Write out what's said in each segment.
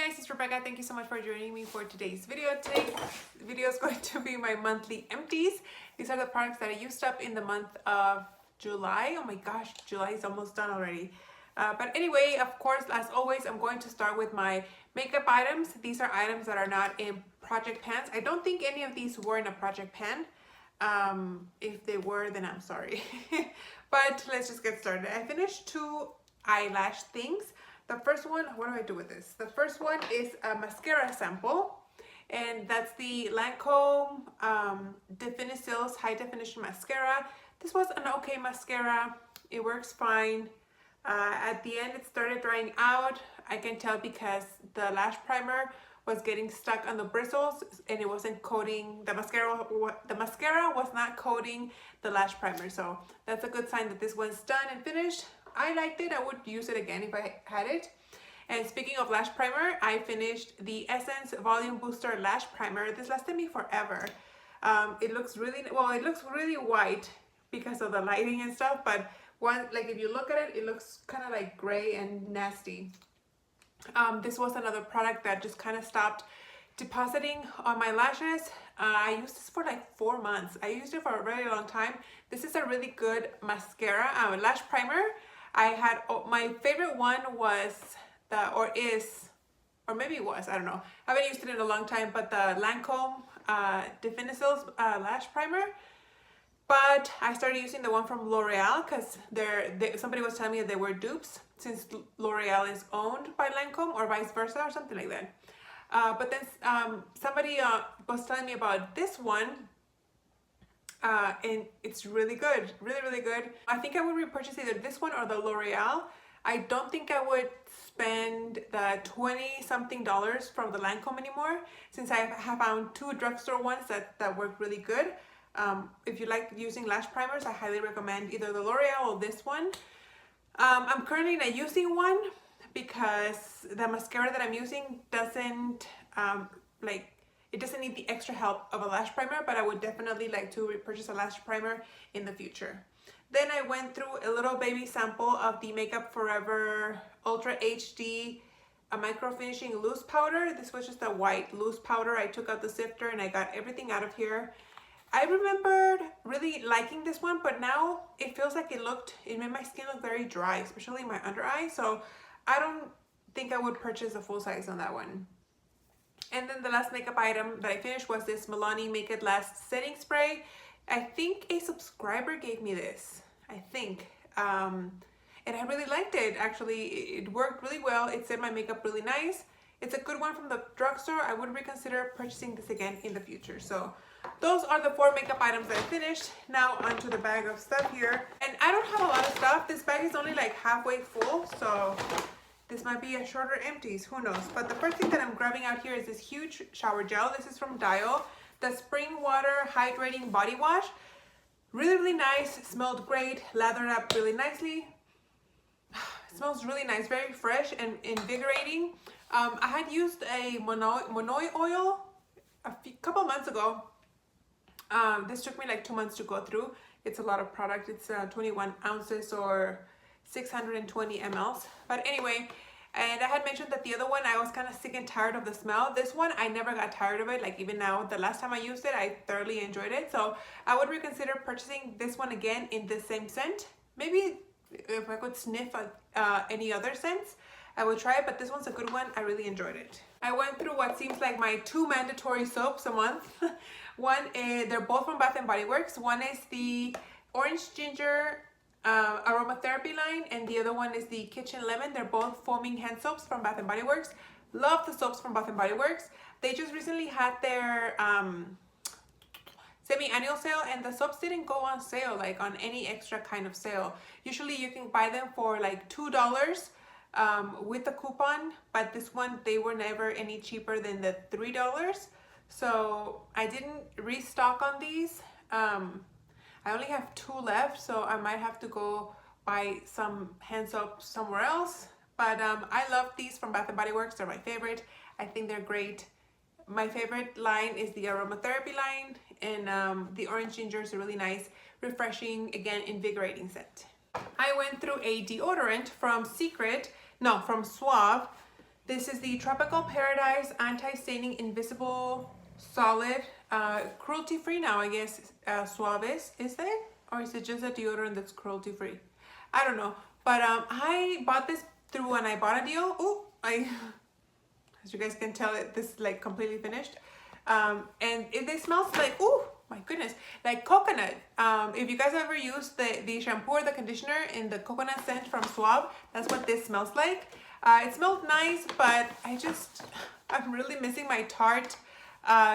guys, it's Rebecca. Thank you so much for joining me for today's video. Today's video is going to be my monthly empties. These are the products that I used up in the month of July. Oh my gosh, July is almost done already. But anyway, of course, as always, I'm going to start with my makeup items. These are items that are not in project pans. I don't think any of these were in a project pan. If they were, then I'm sorry. But let's just get started. I finished 2 eyelash things. The first one, what do I do with this? The first one is a mascara sample, and that's the Lancome Definicils High Definition Mascara. This was an okay mascara. It works fine. At the end, it started drying out. I can tell because the lash primer was getting stuck on the bristles and it wasn't coating the mascara. The mascara was not coating the lash primer, so that's a good sign that this one's done and finished. I liked it. I would use it again if I had it. And speaking of lash primer, I finished the Essence Volume Booster Lash Primer. This lasted me forever. It looks really, well, it looks really white because of the lighting and stuff, but if you look at it, it looks kind of like gray and nasty. This was another product that just kind of stopped depositing on my lashes. I used this for like 4 months. I used it for a very long time. This is a really good mascara, lash primer. I had, my favorite one was or maybe it was, I don't know. I haven't used it in a long time, but the Lancome Definicils lash primer. But I started using the one from L'Oreal because somebody was telling me that they were dupes since L'Oreal is owned by Lancome or vice versa or something like that. But then somebody was telling me about this one. And it's really good, really good. I think I would repurchase either this one or the L'Oreal. I don't think I would spend the 20-something dollars from the Lancome anymore, since I have found 2 drugstore ones that work really good. If you like using lash primers, I highly recommend either the L'Oreal or this one. I'm currently not using one because the mascara that I'm using doesn't it doesn't need the extra help of a lash primer, but I would definitely like to repurchase a lash primer in the future. Then I went through a little baby sample of the Makeup Forever Ultra HD Micro Finishing Loose Powder. This was just a white loose powder. I took out the sifter and I got everything out of here. I remembered really liking this one, but now it feels like it made my skin look very dry, especially my under eye. So I don't think I would purchase a full size on that one. And then the last makeup item that I finished was this Milani Make It Last Setting Spray. I think a subscriber gave me this, I think. And I really liked it, actually. It worked really well. It set my makeup really nice. It's a good one from the drugstore. I would reconsider purchasing this again in the future. So those are the 4 makeup items that I finished. Now onto the bag of stuff here. And I don't have a lot of stuff. This bag is only like halfway full, so this might be a shorter empties, who knows. But the first thing that I'm grabbing out here is this huge shower gel. This is from Dial, the Spring Water Hydrating Body Wash. Really nice, smelled great, lathered up really nicely. It smells really nice, very fresh and invigorating. I had used a Monoi oil a couple months ago. This took me like 2 months to go through. It's a lot of product. It's 21 ounces or 620 mLs. But anyway, and I had mentioned that the other one, I was kind of sick and tired of the smell. This one, I never got tired of it. Like even now, the last time I used it, I thoroughly enjoyed it. So I would reconsider purchasing this one again in the same scent. Maybe if I could sniff any other scents, I would try it, but this one's a good one. I really enjoyed it. I went through what seems like my 2 mandatory soaps a month. One, they're both from Bath & Body Works. One is the Orange Ginger aromatherapy line, and the other one is the Kitchen Lemon. They're both foaming hand soaps from Bath & Body Works. Love the soaps from Bath & Body Works. They just recently had their semi-annual sale, and the soaps didn't go on sale like on any extra kind of sale. Usually you can buy them for like $2 with the coupon, but this one, they were never any cheaper than the $3. So I didn't restock on these. I only have 2 left, so I might have to go buy some hand soap somewhere else. But I love these from Bath & Body Works. They're my favorite. I think they're great. My favorite line is the aromatherapy line, and the orange ginger is a really nice, refreshing, again, invigorating scent. I went through a deodorant from Suave. This is the Tropical Paradise Anti-Staining Invisible Solid, cruelty-free now, I guess. Suaves, is it? Or is it just a deodorant that's cruelty-free? I don't know. But I bought this through an Ibotta deal. Oh, as you guys can tell, this is like completely finished. And it smells like, oh my goodness, like coconut. If you guys ever used the shampoo or the conditioner in the coconut scent from Suave, that's what this smells like. It smelled nice, but I'm really missing my Tarte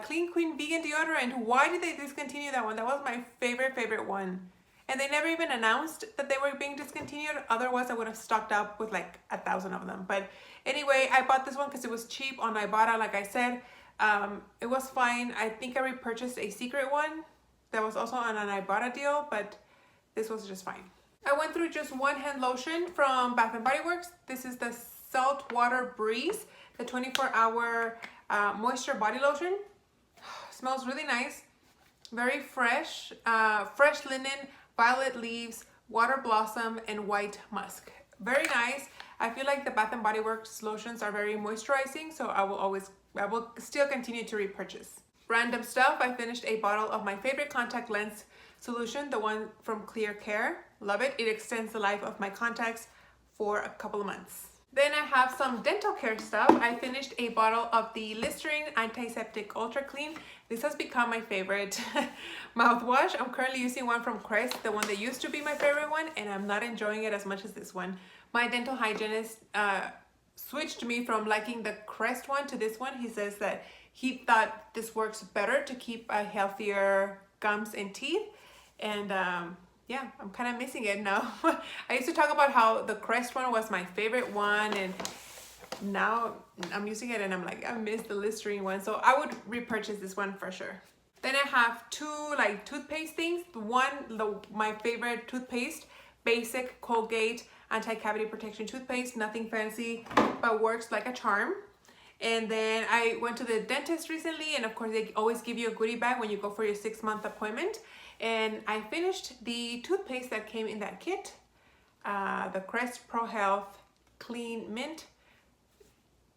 Clean Queen Vegan deodorant. Why did they discontinue that one? That was my favorite one. And they never even announced that they were being discontinued. Otherwise, I would have stocked up with like 1,000 of them. But anyway, I bought this one because it was cheap on Ibotta, like I said. It was fine. I think I repurchased a secret one that was also on an Ibotta deal, but this was just fine. I went through just one hand lotion from Bath & Body Works. This is the Saltwater Breeze, the 24-hour moisture body lotion. Smells really nice, very fresh, fresh linen, violet leaves, water blossom, and white musk. Very nice. I feel like the Bath & Body Works lotions are very moisturizing, so I will still continue to repurchase. Random stuff, I finished a bottle of my favorite contact lens solution, the one from Clear Care. Love it. It extends the life of my contacts for a couple of months. Then I have some dental care stuff. I finished a bottle of the Listerine Antiseptic Ultra Clean. This has become my favorite mouthwash. I'm currently using one from Crest, the one that used to be my favorite one, and I'm not enjoying it as much as this one. My dental hygienist switched me from liking the Crest one to this one. He says that he thought this works better to keep a healthier gums and teeth. And yeah, I'm kind of missing it now. I used to talk about how the Crest one was my favorite one, and now I'm using it and I'm like, I miss the Listerine one. So I would repurchase this one for sure. Then I have two like toothpaste things. My favorite toothpaste, basic Colgate anti-cavity protection toothpaste, nothing fancy, but works like a charm. And then I went to the dentist recently, and of course they always give you a goodie bag when you go for your 6-month appointment. And I finished the toothpaste that came in that kit, the Crest Pro Health Clean Mint.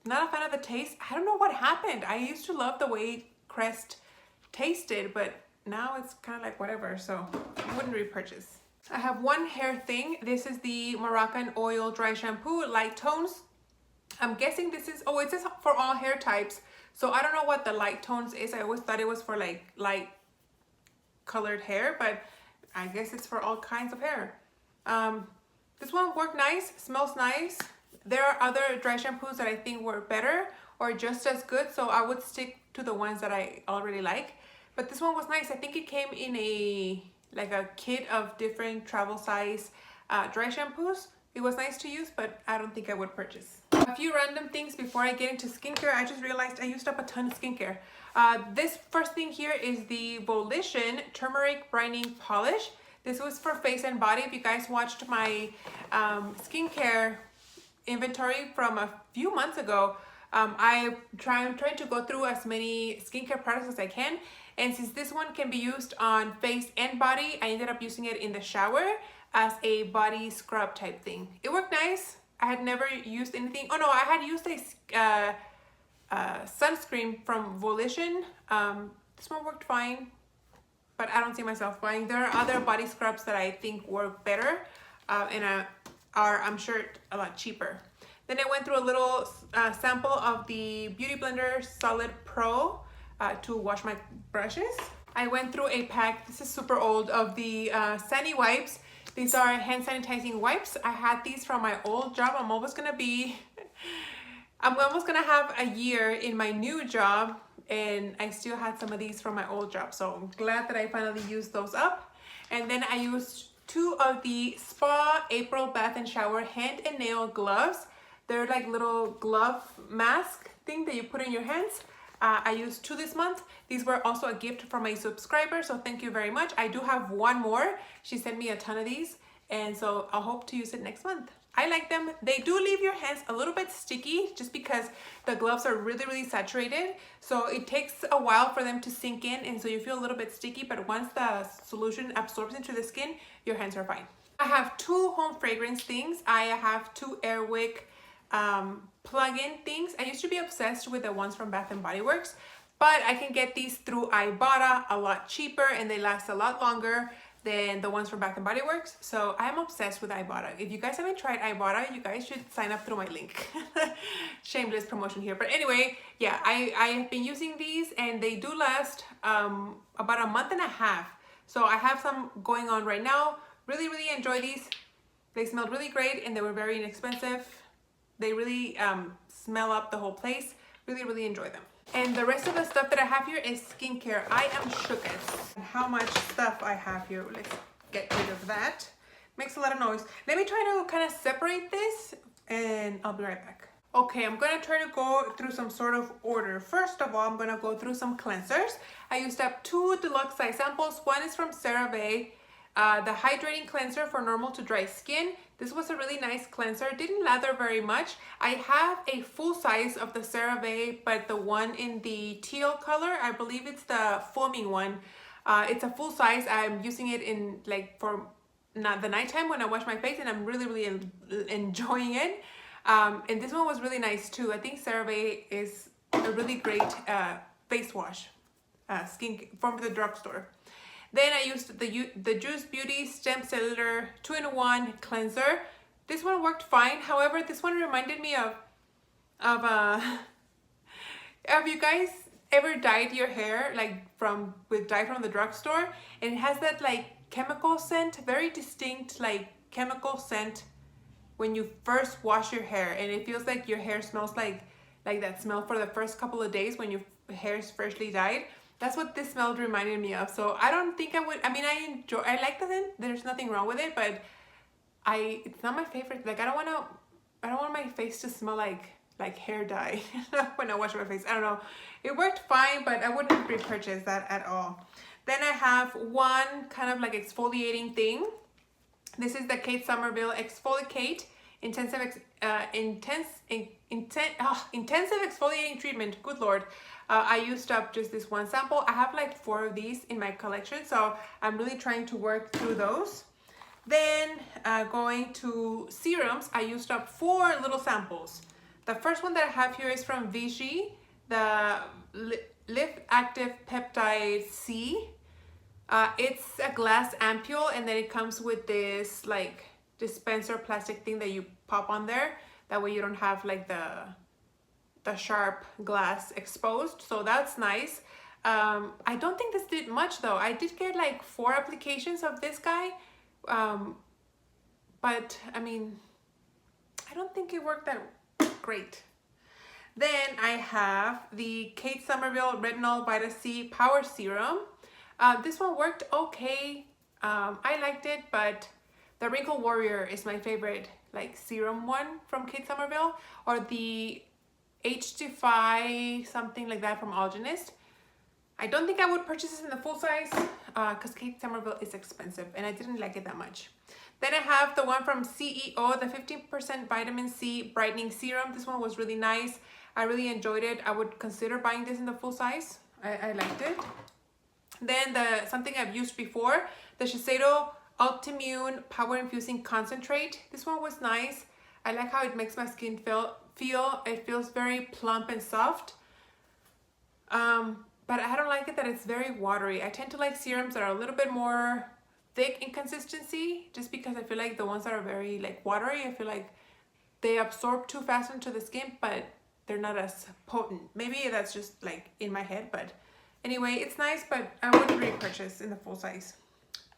Not a fan of the taste. I don't know what happened. I used to love the way Crest tasted, but now it's kind of like whatever, so I wouldn't repurchase. I have one hair thing. This is the Moroccan Oil Dry Shampoo, Light Tones. I'm guessing this is, it says for all hair types. So I don't know what the light tones is. I always thought it was for like light colored hair, but I guess it's for all kinds of hair. This one worked nice, smells nice. There are other dry shampoos that I think were better or just as good, so I would stick to the ones that I already like. But this one was nice. I think it came in a kit of different travel size dry shampoos. It was nice to use, but I don't think I would purchase. A few random things before I get into skincare. I just realized I used up a ton of skincare. This first thing here is the Volition Turmeric Brightening Polish. This was for face and body. If you guys watched my skincare inventory from a few months ago, I'm trying to go through as many skincare products as I can. And since this one can be used on face and body, I ended up using it in the shower as a body scrub type thing. It worked nice. I had never used anything. Oh no, I had used a sunscreen from Volition. This one worked fine, but I don't see myself buying. There are other body scrubs that I think work better and are, I'm sure, a lot cheaper. Then I went through a little sample of the Beauty Blender Solid Pro to wash my brushes. I went through a pack, this is super old, of the Sani wipes. These are hand sanitizing wipes. I had these from my old job. I'm almost gonna have a year in my new job, and I still had some of these from my old job. So I'm glad that I finally used those up. And then I used 2 of the Spa April Bath and Shower hand and nail gloves. They're like little glove mask thing that you put in your hands. I used 2 this month. These were also a gift from a subscriber, so thank you very much. I do have one more. She sent me a ton of these, and so I'll hope to use it next month. I like them. They do leave your hands a little bit sticky just because the gloves are really saturated. So it takes a while for them to sink in, and so you feel a little bit sticky, but once the solution absorbs into the skin, your hands are fine. I have 2 home fragrance things. I have 2 Airwick plug-in things. I used to be obsessed with the ones from Bath and Body Works, but I can get these through Ibotta a lot cheaper and they last a lot longer than the ones from Bath and Body Works. So I'm obsessed with Ibotta. If you guys haven't tried Ibotta, you guys should sign up through my link. Shameless promotion here. But anyway, yeah, I have been using these and they do last about a month and a half. So I have some going on right now. Really, really enjoy these. They smelled really great and they were very inexpensive. They really smell up the whole place. Really, really enjoy them. And the rest of the stuff that I have here is skincare. I am shook at how much stuff I have here. Let's get rid of that. Makes a lot of noise. Let me try to kind of separate this and I'll be right back. Okay, I'm gonna try to go through some sort of order. First of all, I'm gonna go through some cleansers. I used up 2 deluxe size samples. One is from CeraVe, the hydrating cleanser for normal to dry skin. This was a really nice cleanser. It didn't lather very much. I have a full size of the CeraVe, but the one in the teal color, I believe it's the foaming one. It's a full size. I'm using it in like for the nighttime when I wash my face, and I'm really, really enjoying it. And this one was really nice too. I think CeraVe is a really great face wash, skin from the drugstore. Then I used the Juice Beauty Stem Cellular 2-in-1 cleanser. This one worked fine. However, this one reminded me of have you guys ever dyed your hair like with dye from the drugstore? And it has that like chemical scent, very distinct like chemical scent when you first wash your hair, and it feels like your hair smells like that smell for the first couple of days when your hair is freshly dyed. That's what this smell reminded me of. So I don't think I would, I mean, I like the scent. There's nothing wrong with it, but it's not my favorite. Like I don't want my face to smell like hair dye when I wash my face. I don't know. It worked fine, but I wouldn't repurchase that at all. Then I have one kind of like exfoliating thing. This is the Kate Somerville Exfoliate Intensive Exfoliating Treatment. Good Lord. I used up just this one sample. I have like 4 of these in my collection, so I'm really trying to work through those. Then going to serums, I used up 4 little samples. The first one that I have here is from Vichy, the Lift Active Peptide C. It's a glass ampule, and then it comes with this like dispenser plastic thing that you pop on there. That way you don't have like the sharp glass exposed, so that's nice. I don't think this did much though. I did get like 4 applications of this guy, but I mean, I don't think it worked that great. Then I have the Kate Somerville Retinol Vita C Power Serum. This one worked okay. I liked it, but the Wrinkle Warrior is my favorite like serum one from Kate Somerville, or the H2 something like that from Algenist. I don't think I would purchase this in the full size because Kate Somerville is expensive and I didn't like it that much. Then I have the one from CEO, the 15% vitamin C brightening serum. This one was really nice. I really enjoyed it. I would consider buying this in the full size. I liked it. Then something I've used before, the Shiseido Ultimune Power Infusing Concentrate. This one was nice. I like how it makes my skin feel. It feels very plump and soft. But I don't like it that it's very watery. I tend to like serums that are a little bit more thick in consistency, just because I feel like the ones that are very like watery, I feel like they absorb too fast into the skin, but they're not as potent. Maybe that's just like in my head, but anyway, it's nice, but I wouldn't repurchase in the full size.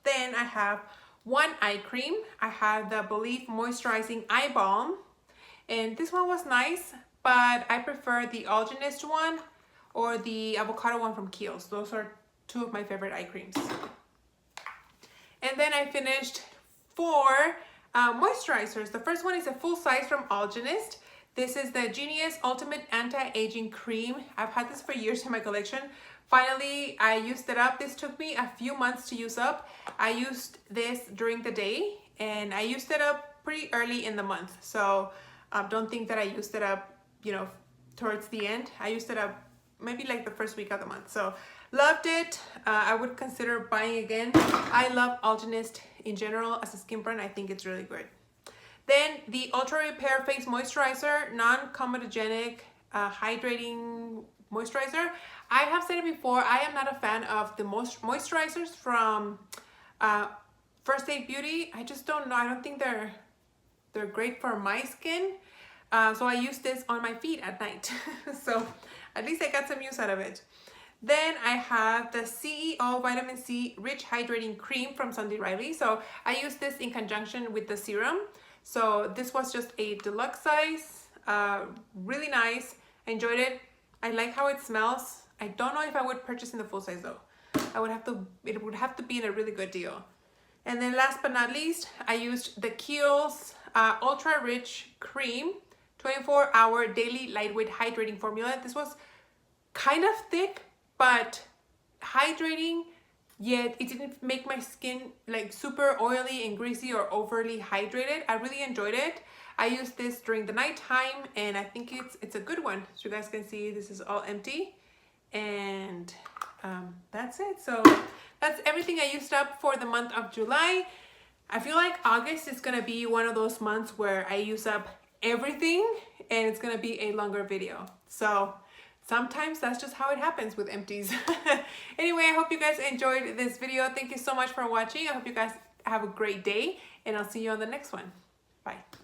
Then I have one eye cream. I have the Believe Moisturizing Eye Balm, and this one was nice, but I prefer the Algenist one or the avocado one from Kiehl's. Those are 2 of my favorite eye creams. And then I finished 4 moisturizers. The first one is a full size from Algenist. This is the Genius Ultimate Anti-Aging Cream. I've had this for years in my collection. Finally, I used it up. This took me a few months to use up. I used this during the day, and I used it up pretty early in the month. So don't think that I used it up, you know, towards the end. I used it up maybe like the first week of the month. So loved it. I would consider buying again. I love Algenist in general as a skin brand. I think it's really good. Then the Ultra Repair Face Moisturizer, non-comedogenic, hydrating moisturizer. I have said it before, I am not a fan of the moisturizers from First Aid Beauty. I just don't know. I don't think they're great for my skin. So I use this on my feet at night. So at least I got some use out of it. Then I have the CEO Vitamin C Rich Hydrating Cream from Sunday Riley. So I use this in conjunction with the serum. So this was just a deluxe size, really nice. I enjoyed it. I like how it smells. I don't know if I would purchase in the full size though. It would have to be in a really good deal. And then last but not least, I used the Kiehl's Ultra Rich Cream 24-hour daily lightweight hydrating formula. This was kind of thick, but hydrating, yet it didn't make my skin like super oily and greasy or overly hydrated. I really enjoyed it. I used this during the nighttime, and I think it's a good one. So you guys can see this is all empty, and that's it. So that's everything I used up for the month of July. I feel like August is gonna be one of those months where I use up everything, and it's gonna be a longer video. So sometimes that's just how it happens with empties. Anyway, I hope you guys enjoyed this video. Thank you so much for watching. I hope you guys have a great day, and I'll see you on the next one. Bye.